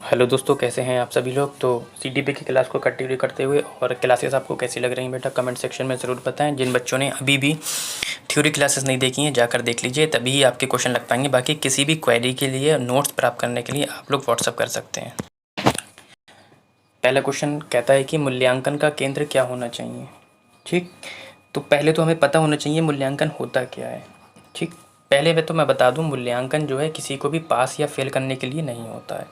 Hello दोस्तों, कैसे हैं आप सभी लोग। तो सीडीपी की क्लास को कंटिन्यू करते हुए और क्लासेस आपको कैसी लग रही हैं बेटा, कमेंट सेक्शन में ज़रूर बताएं। जिन बच्चों ने अभी भी थ्योरी क्लासेस नहीं देखी हैं जाकर देख लीजिए, तभी आपके क्वेश्चन लग पाएंगे। बाकी किसी भी क्वेरी के लिए नोट्स प्राप्त करने के लिए आप लोग व्हाट्सअप कर सकते हैं। पहला क्वेश्चन कहता है कि मूल्यांकन का केंद्र क्या होना चाहिए। ठीक, तो पहले तो हमें पता होना चाहिए मूल्यांकन होता क्या है। ठीक, पहले मैं बता दूं, मूल्यांकन जो है किसी को भी पास या फेल करने के लिए नहीं होता है।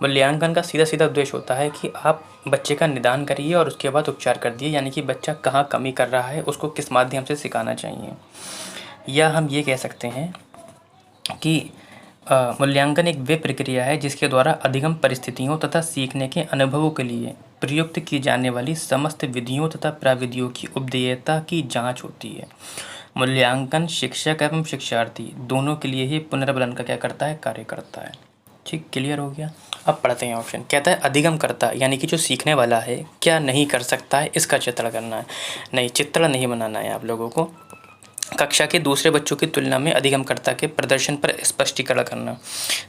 मूल्यांकन का सीधा सीधा उद्देश्य होता है कि आप बच्चे का निदान करिए और उसके बाद उपचार कर दिए, यानी कि बच्चा कहाँ कमी कर रहा है, उसको किस माध्यम से सिखाना चाहिए। या हम ये कह सकते हैं कि मूल्यांकन एक वे प्रक्रिया है जिसके द्वारा अधिगम परिस्थितियों तथा सीखने के अनुभवों के लिए प्रयुक्त की जाने वाली समस्त विधियों तथा प्रविधियों की उपदेयता की जांच होती है। मूल्यांकन शिक्षक एवं शिक्षार्थी दोनों के लिए ही पुनर्बलन का क्या करता है, कार्य करता है। ठीक, क्लियर हो गया। अब पढ़ते हैं ऑप्शन। कहता है अधिगम करता, यानी कि जो सीखने वाला है क्या नहीं कर सकता है, इसका चित्रण करना है। नहीं, चित्रण नहीं बनाना है आप लोगों को। कक्षा के दूसरे बच्चों की तुलना में अधिगमकर्ता के प्रदर्शन पर स्पष्टीकरण करना।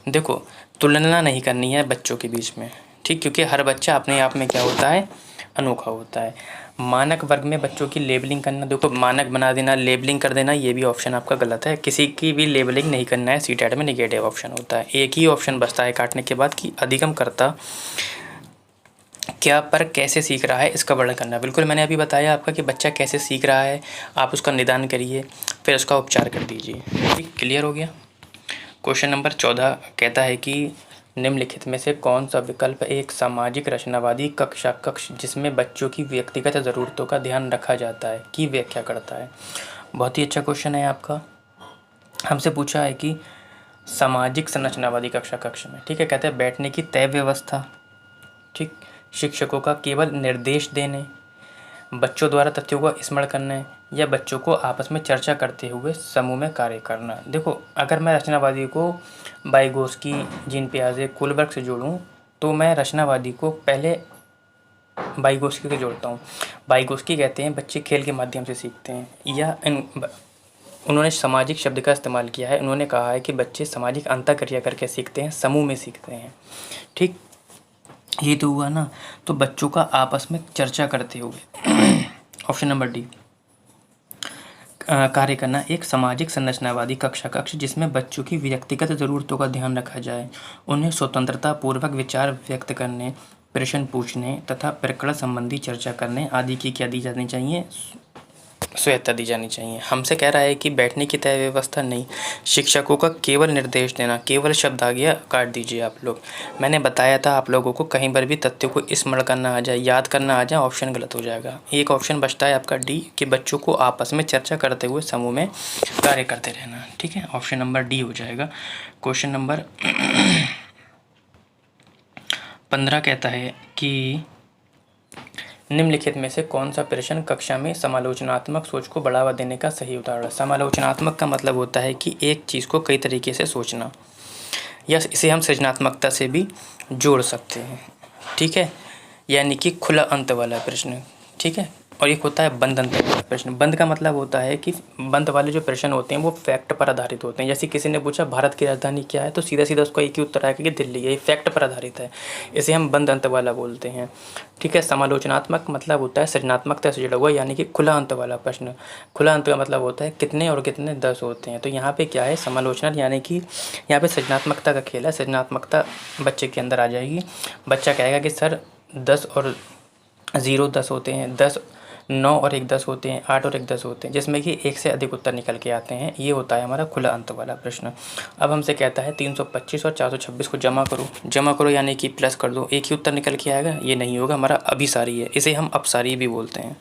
देखो, तुलना नहीं करनी है बच्चों के बीच में, ठीक, क्योंकि हर बच्चा अपने आप में क्या होता है, अनोखा होता है। मानक वर्ग में बच्चों की लेबलिंग करना, देखो मानक बना देना, लेबलिंग कर देना, ये भी ऑप्शन आपका गलत है। किसी की भी लेबलिंग नहीं करना है, सीटेट में निगेटिव ऑप्शन होता है। एक ही ऑप्शन बचता है काटने के बाद कि अधिगमकर्ता क्या पर कैसे सीख रहा है, इसका वर्णन करना। बिल्कुल, मैंने अभी बताया आपका कि बच्चा कैसे सीख रहा है, आप उसका निदान करिए, फिर उसका उपचार कर दीजिए। ठीक, क्लियर हो गया। क्वेश्चन नंबर 14 कहता है कि निम्नलिखित में से कौन सा विकल्प एक सामाजिक रचनावादी कक्षा कक्ष जिसमें बच्चों की व्यक्तिगत ज़रूरतों का ध्यान रखा जाता है की व्याख्या करता है। बहुत ही अच्छा क्वेश्चन है आपका। हमसे पूछा है कि सामाजिक संरचनावादी कक्षा कक्ष में, ठीक है, कहते हैं बैठने की तय व्यवस्था, ठीक, शिक्षकों का केवल निर्देश देने, बच्चों द्वारा तथ्यों को स्मरण करने, या बच्चों को आपस में चर्चा करते हुए समूह में कार्य करना। देखो, अगर मैं रचनावादी को वाइगोस्की, जीन पियाजे, कोलबर्ग से जोड़ूं, तो मैं रचनावादी को पहले वाइगोस्की से जोड़ता हूँ। वाइगोस्की कहते हैं बच्चे खेल के माध्यम से सीखते हैं, या उन्होंने सामाजिक शब्द का इस्तेमाल किया है। उन्होंने कहा है कि बच्चे सामाजिक अंतःक्रिया करके सीखते हैं, समूह में सीखते हैं। ठीक, ये तो हुआ ना। तो बच्चों का आपस में चर्चा करते हुए ऑप्शन नंबर डी कार्य करना एक सामाजिक संरचनावादी कक्षा कक्ष जिसमें बच्चों की व्यक्तिगत ज़रूरतों का ध्यान रखा जाए, उन्हें स्वतंत्रता पूर्वक विचार व्यक्त करने, प्रश्न पूछने तथा प्रकरण संबंधी चर्चा करने आदि की क्या दी जानी चाहिए, स्वायत्ता दी जानी चाहिए। हमसे कह रहा है कि बैठने की तय व्यवस्था नहीं, शिक्षकों का केवल निर्देश देना। केवल शब्द आ गया, काट दीजिए आप लोग। मैंने बताया था आप लोगों को कहीं पर भी तथ्यों को स्मरण करना आ जाए, याद करना आ जाए, ऑप्शन गलत हो जाएगा। एक ऑप्शन बचता है आपका डी कि बच्चों को आपस में चर्चा करते हुए समूह में कार्य करते रहना। ठीक है, ऑप्शन नंबर डी हो जाएगा। क्वेश्चन नंबर 15 कहता है कि निम्नलिखित में से कौन सा प्रश्न कक्षा में समालोचनात्मक सोच को बढ़ावा देने का सही उदाहरण है। समालोचनात्मक का मतलब होता है कि एक चीज़ को कई तरीके से सोचना, या इसे हम सृजनात्मकता से भी जोड़ सकते हैं। ठीक है, यानी कि खुला अंत वाला प्रश्न। ठीक है, और एक होता है बंद अंत वाला प्रश्न। बंद का मतलब होता है कि बंद वाले जो प्रश्न होते हैं वो फैक्ट पर आधारित होते हैं। जैसे किसी ने पूछा भारत की राजधानी क्या है, तो सीधा सीधा उसका एक ही उत्तर आएगा कि दिल्ली है, ये फैक्ट पर आधारित है, इसे हम बंद अंत वाला बोलते हैं। ठीक है, समालोचनात्मक मतलब होता है सृजनात्मकता से जुड़ा हुआ, यानी कि खुला अंत वाला प्रश्न। खुला अंत का मतलब होता है कितने और कितने 10 होते हैं। तो यहाँ पे क्या है, समालोचना, यानी कि यहाँ पे सृजनात्मकता का खेल है। सृजनात्मकता बच्चे के अंदर आ जाएगी। बच्चा कहेगा कि सर 10 और 0 10 होते हैं, 10 9 और 1 10 होते हैं, 8 और 1 10 होते हैं, जिसमें कि एक से अधिक उत्तर निकल के आते हैं। ये होता है हमारा खुला अंत वाला प्रश्न। अब हमसे कहता है 325 और 426 को जमा करो, यानी कि प्लस कर दो, एक ही उत्तर निकल के आएगा। ये नहीं होगा, हमारा अभिसारी है, इसे हम अपसारी भी बोलते हैं।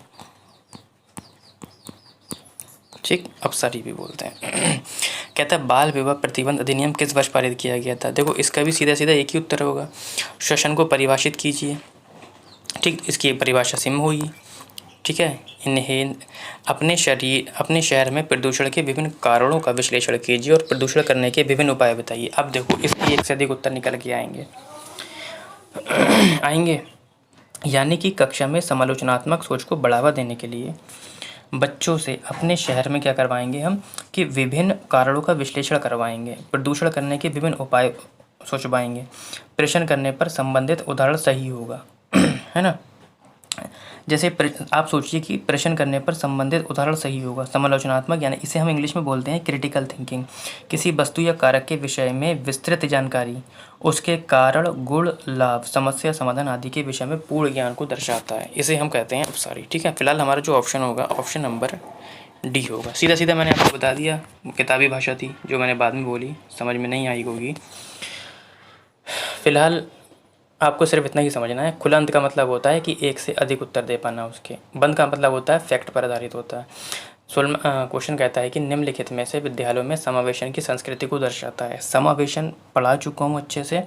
ठीक, अपसारी भी बोलते हैं। कहता है बाल विवाह प्रतिबंध अधिनियम किस वर्ष पारित किया गया था। देखो, इसका भी सीधा सीधा एक ही उत्तर होगा, शोषण को परिभाषित कीजिए। ठीक, इसकी परिभाषा सिम हुई। ठीक है, इन्हें अपने शहर में प्रदूषण के विभिन्न कारणों का विश्लेषण कीजिए और प्रदूषण करने के विभिन्न उपाय बताइए। अब देखो, इसके एक से अधिक उत्तर निकल के आएंगे। यानी कि कक्षा में समालोचनात्मक सोच को बढ़ावा देने के लिए बच्चों से अपने शहर में क्या करवाएंगे हम, कि विभिन्न कारणों का विश्लेषण करवाएंगे, प्रदूषण करने के विभिन्न उपाय सोच पाएंगे। प्रश्न करने पर संबंधित उदाहरण सही होगा है ना। जैसे आप सोचिए कि प्रश्न करने पर संबंधित उदाहरण सही होगा। समालोचनात्मक यानी इसे हम इंग्लिश में बोलते हैं क्रिटिकल थिंकिंग। किसी वस्तु या कारक के विषय में विस्तृत जानकारी, उसके कारण, गुण, लाभ, समस्या समाधान आदि के विषय में पूर्ण ज्ञान को दर्शाता है। इसे हम कहते हैं अपसारी। ठीक है, फिलहाल हमारा जो ऑप्शन होगा ऑप्शन नंबर डी होगा। सीधा सीधा मैंने आपको बता दिया, किताबी भाषा थी जो मैंने बाद में बोली, समझ में नहीं आई होगी। फिलहाल आपको सिर्फ इतना ही समझना है। खुला अंत का मतलब होता है कि एक से अधिक उत्तर दे पाना उसके। बंद का मतलब होता है फैक्ट पर आधारित होता है। क्वेश्चन कहता है कि निम्नलिखित में से विद्यालयों में समावेशन की संस्कृति को दर्शाता है। समावेशन पढ़ा चुका हूँ अच्छे से।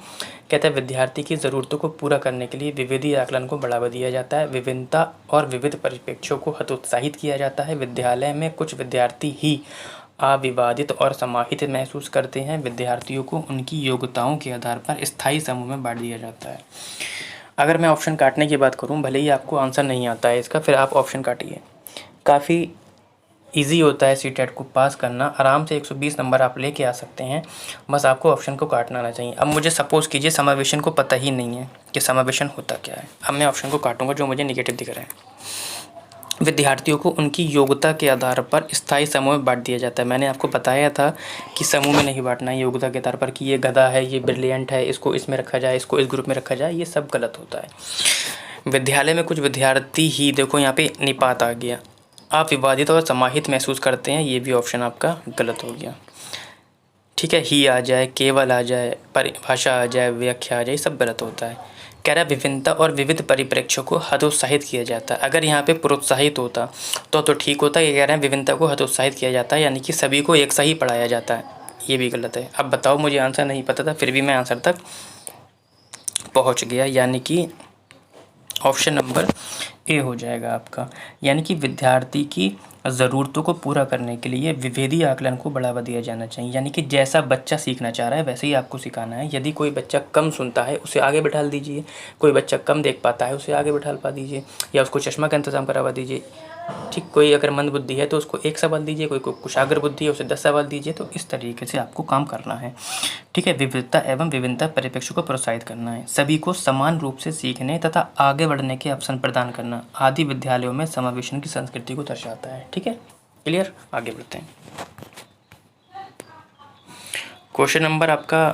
कहता है विद्यार्थी की ज़रूरतों को पूरा करने के लिए विविधीय आकलन को बढ़ावा दिया जाता है। विभिन्नता और विविध परिप्रेक्ष्यों को हतोत्साहित किया जाता है। विद्यालय में कुछ विद्यार्थी ही अविवादित और समाहित महसूस करते हैं। विद्यार्थियों को उनकी योग्यताओं के आधार पर स्थायी समूह में बांट दिया जाता है। अगर मैं ऑप्शन काटने की बात करूं, भले ही आपको आंसर नहीं आता है इसका, फिर आप ऑप्शन काटिए। काफ़ी इजी होता है सीटेट को पास करना। आराम से 120 नंबर आप लेके आ सकते हैं, बस आपको ऑप्शन को काटना आना चाहिए। अब मुझे सपोज़ कीजिए समावेशन को पता ही नहीं है कि समावेशन होता क्या है। अब मैं ऑप्शन को काटूंगा जो मुझे निगेटिव दिख रहा है। विद्यार्थियों को उनकी योग्यता के आधार पर स्थायी समूह में बांट दिया जाता है। मैंने आपको बताया था कि समूह में नहीं बांटना है योग्यता के आधार पर, कि ये गधा है, ये ब्रिलियंट है, इसको इसमें रखा जाए, इसको इस ग्रुप में रखा जाए, ये सब गलत होता है। विद्यालय में कुछ विद्यार्थी ही, देखो यहाँ पे निपात आ गया, आप विवादित और समाहित महसूस करते हैं, ये भी ऑप्शन आपका गलत हो गया। ठीक है, ही आ जाए, केवल आ जाए, परिभाषा आ जाए, व्याख्या आ जाए, सब गलत होता है। कह रहा है विभिन्नता और विविध परिप्रेक्ष्यों को हतोत्साहित किया जाता है। अगर यहाँ पे प्रोत्साहित होता तो ठीक होता। ये कह रहे हैं विभिन्नता को हतोत्साहित किया जाता है, यानी कि सभी को एक सा ही पढ़ाया जाता है, ये भी गलत है। अब बताओ, मुझे आंसर नहीं पता था फिर भी मैं आंसर तक पहुँच गया, यानी कि ऑप्शन नंबर ए हो जाएगा आपका। यानी कि विद्यार्थी की ज़रूरतों को पूरा करने के लिए विभेदी आकलन को बढ़ावा दिया जाना चाहिए। यानी कि जैसा बच्चा सीखना चाह रहा है वैसे ही आपको सिखाना है। यदि कोई बच्चा कम सुनता है उसे आगे बिठा दीजिए, कोई बच्चा कम देख पाता है उसे आगे बिठा पा दीजिए, या उसको चश्मा का इंतज़ाम करवा दीजिए। ठीक, कोई अगर मंद बुद्धि है तो उसको 1 सवाल दीजिए, कोई को कुशाग्र बुद्धि है उसे 10 सवाल दीजिए। तो इस तरीके से आपको काम करना है। ठीक है, विविधता एवं विभिन्नता परिप्रेक्ष्य को प्रोत्साहित करना है। सभी को समान रूप से सीखने तथा आगे बढ़ने के अवसर प्रदान करना आदि विद्यालयों में समावेशन की संस्कृति को दर्शाता है। ठीक है, क्लियर, आगे बढ़ते हैं। क्वेश्चन नंबर आपका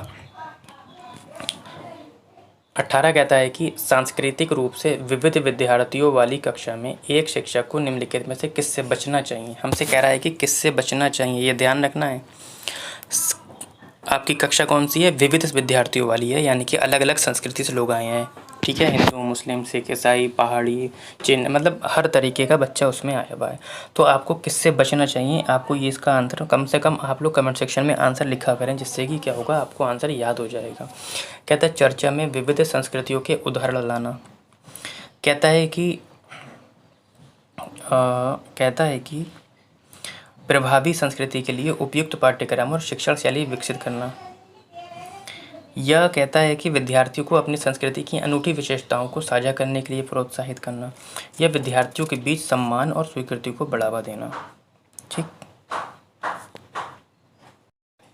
18 कहता है कि सांस्कृतिक रूप से विविध विद्यार्थियों वाली कक्षा में एक शिक्षक को निम्नलिखित में से किससे बचना चाहिए। हमसे कह रहा है कि किससे बचना चाहिए, ये ध्यान रखना है। आपकी कक्षा कौन सी है? विविध विद्यार्थियों वाली है, यानी कि अलग अलग संस्कृति से लोग आए हैं। ठीक है, हिंदू, मुस्लिम, सिख, ईसाई, पहाड़ी, चीन, मतलब हर तरीके का बच्चा उसमें आया हुआ है। तो आपको किससे बचना चाहिए, आपको ये इसका आंसर कम से कम आप लोग कमेंट सेक्शन में आंसर लिखा करें, जिससे कि क्या होगा, आपको आंसर याद हो जाएगा। कहता है चर्चा में विविध संस्कृतियों के उदाहरण लाना। कहता है कि प्रभावी संस्कृति के लिए उपयुक्त पाठ्यक्रम और शिक्षण शैली विकसित करना। यह कहता है कि विद्यार्थियों को अपनी संस्कृति की अनूठी विशेषताओं को साझा करने के लिए प्रोत्साहित करना। यह विद्यार्थियों के बीच सम्मान और स्वीकृति को बढ़ावा देना। ठीक,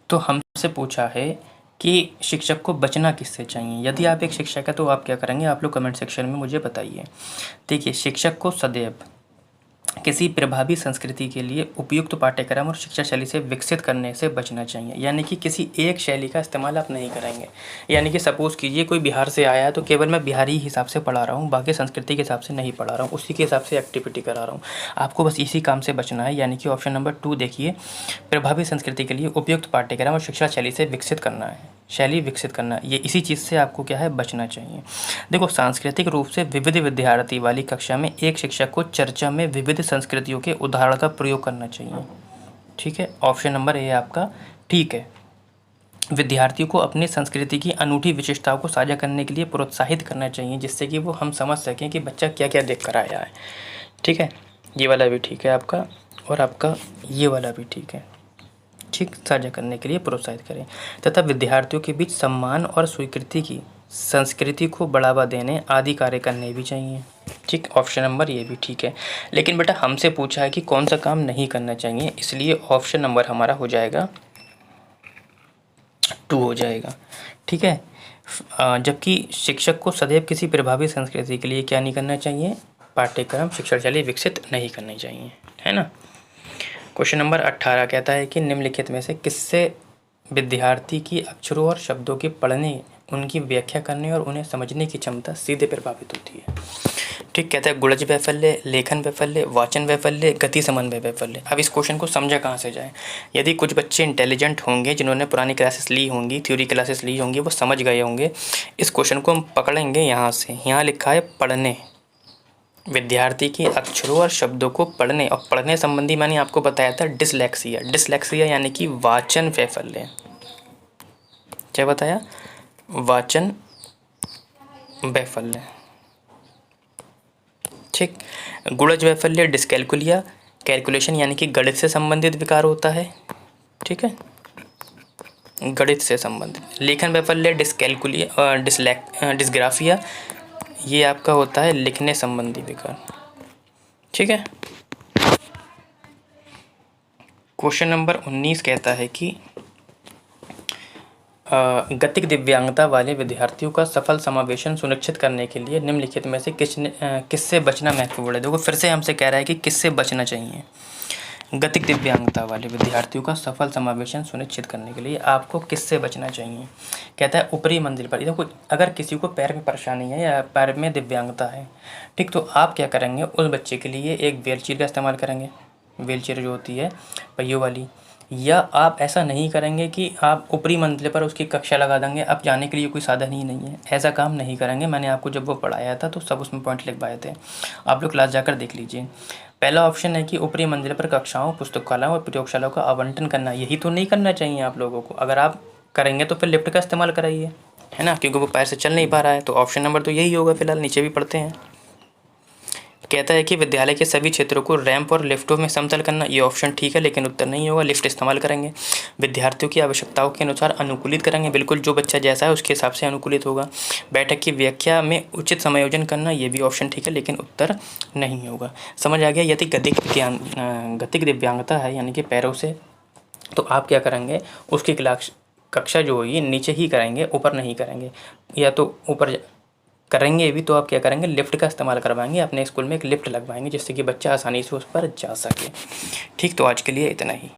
तो हमसे पूछा है कि शिक्षक को बचना किससे चाहिए। यदि आप एक शिक्षक है तो आप क्या करेंगे, आप लोग कमेंट सेक्शन में मुझे बताइए। देखिए, शिक्षक को सदैव किसी प्रभावी संस्कृति के लिए उपयुक्त पाठ्यक्रम और शिक्षा शैली से विकसित करने से बचना चाहिए। यानी कि किसी एक शैली का इस्तेमाल आप नहीं करेंगे। यानी कि सपोज़ कीजिए कोई बिहार से आया है तो केवल मैं बिहारी हिसाब से पढ़ा रहा हूँ, बाकी संस्कृति के हिसाब से नहीं पढ़ा रहा हूँ, उसी के हिसाब से एक्टिविटी करा रहा हूँ। आपको बस इसी काम से बचना है। यानी कि ऑप्शन नंबर 2 देखिए, प्रभावी संस्कृति के लिए उपयुक्त पाठ्यक्रम और शिक्षा शैली से विकसित करना है, शैली विकसित करना, ये इसी चीज़ से आपको क्या है, बचना चाहिए। देखो, सांस्कृतिक रूप से विविध विद्यार्थी वाली कक्षा में एक शिक्षक को चर्चा में विविध संस्कृतियों के उदाहरण का प्रयोग करना चाहिए। ठीक है, ऑप्शन नंबर ए आपका ठीक है। विद्यार्थियों को अपनी संस्कृति की अनूठी विशेषताओं को साझा करने के लिए प्रोत्साहित करना चाहिए, जिससे कि वो हम समझ सकें कि बच्चा क्या क्या देख कर आया है। ठीक है, ये वाला भी ठीक है आपका, और आपका ये वाला भी ठीक है। ठीक, साझा करने के लिए प्रोत्साहित करें तथा विद्यार्थियों के बीच सम्मान और स्वीकृति की संस्कृति को बढ़ावा देने आदि कार्य करने भी चाहिए। ठीक, ऑप्शन नंबर ये भी ठीक है। लेकिन बेटा हमसे पूछा है कि कौन सा काम नहीं करना चाहिए, इसलिए ऑप्शन नंबर हमारा हो जाएगा 2 हो जाएगा। ठीक है, जबकि शिक्षक को सदैव किसी प्रभावी संस्कृति के लिए क्या नहीं करना चाहिए, पाठ्यक्रम शिक्षण शैली विकसित नहीं करनी चाहिए, है ना। क्वेश्चन नंबर 18 कहता है कि निम्नलिखित में से किससे विद्यार्थी की अक्षरों और शब्दों के पढ़ने, उनकी व्याख्या करने और उन्हें समझने की क्षमता सीधे प्रभावित होती है। ठीक, कहता है गुणज वैफल्य, लेखन वैफल्य, वाचन वैफल्य, गति समन्वय वैफल्य। अब इस क्वेश्चन को समझा कहाँ से जाए। यदि कुछ बच्चे इंटेलिजेंट होंगे, जिन्होंने पुरानी क्लासेस ली होंगी, थ्योरी क्लासेस ली होंगी, वो समझ गए होंगे। इस क्वेश्चन को हम पकड़ेंगे यहाँ से। यहाँ लिखा है पढ़ने, विद्यार्थी के अक्षरों और शब्दों को पढ़ने, और पढ़ने संबंधी मैंने आपको बताया था डिसलेक्सिया। डिसलेक्सिया यानी कि वाचन वैफल्य। क्या बताया? वाचन वैफल्य। ठीक, गुणज वैफल्य डिस्कैल्कुलिया, कैलकुलेशन यानी कि गणित से संबंधित विकार होता है। ठीक है, गणित से संबंधित। लेखन वैफल्य डिस्कैल्कुलिया, डिस्ग्राफिया, ये आपका होता है लिखने संबंधी विकार। ठीक है, क्वेश्चन नंबर 19 कहता है कि गतिक दिव्यांगता वाले विद्यार्थियों का सफल समावेशन सुनिश्चित करने के लिए निम्नलिखित में से किससे बचना महत्वपूर्ण है। देखो फिर से हमसे कह रहा है कि किससे बचना चाहिए। गतिक दिव्यांगता वाले विद्यार्थियों का सफल समावेशन सुनिश्चित करने के लिए आपको किससे बचना चाहिए। कहता है ऊपरी मंजिल पर। देखो अगर किसी को पैर में परेशानी है या पैर में दिव्यांगता है, ठीक, तो आप क्या करेंगे, उस बच्चे के लिए एक व्हीलचेयर का इस्तेमाल करेंगे। व्हीलचेयर जो होती है पहियों वाली। या आप ऐसा नहीं करेंगे कि आप ऊपरी मंजिल पर उसकी कक्षा लगा देंगे, अब जाने के लिए कोई साधन ही नहीं है। ऐसा काम नहीं करेंगे। मैंने आपको जब वो पढ़ाया था तो सब उसमें पॉइंट लिखवाए थे, आप लोग क्लास जाकर देख लीजिए। पहला ऑप्शन है कि ऊपरी मंजिल पर कक्षाओं, पुस्तकालयों और प्रयोगशालाओं का आवंटन करना। यही तो नहीं करना चाहिए आप लोगों को। अगर आप करेंगे तो फिर लिफ्ट का इस्तेमाल कराइए, है ना, क्योंकि वो पैर से चल नहीं पा रहा है। तो ऑप्शन नंबर तो यही होगा। फिलहाल नीचे भी पढ़ते हैं। कहता है कि विद्यालय के सभी क्षेत्रों को रैंप और लिफ्टों में समतल करना। ये ऑप्शन ठीक है, लेकिन उत्तर नहीं होगा। लिफ्ट इस्तेमाल करेंगे। विद्यार्थियों की आवश्यकताओं के अनुसार अनुकूलित करेंगे। बिल्कुल जो बच्चा जैसा है उसके हिसाब से अनुकूलित होगा। बैठक की व्याख्या में उचित समायोजन करना। ये भी ऑप्शन ठीक है, लेकिन उत्तर नहीं होगा। समझ आ गया। यदि गतिक दिव्यांगता है यानी कि पैरों से, तो आप क्या करेंगे, उसकी कक्षा जो होगी नीचे ही करेंगे, ऊपर नहीं करेंगे। या तो ऊपर करेंगे भी तो आप क्या करेंगे, लिफ्ट का इस्तेमाल करवाएंगे। अपने स्कूल में एक लिफ्ट लगवाएंगे जिससे कि बच्चा आसानी से उस पर जा सके। ठीक, तो आज के लिए इतना ही।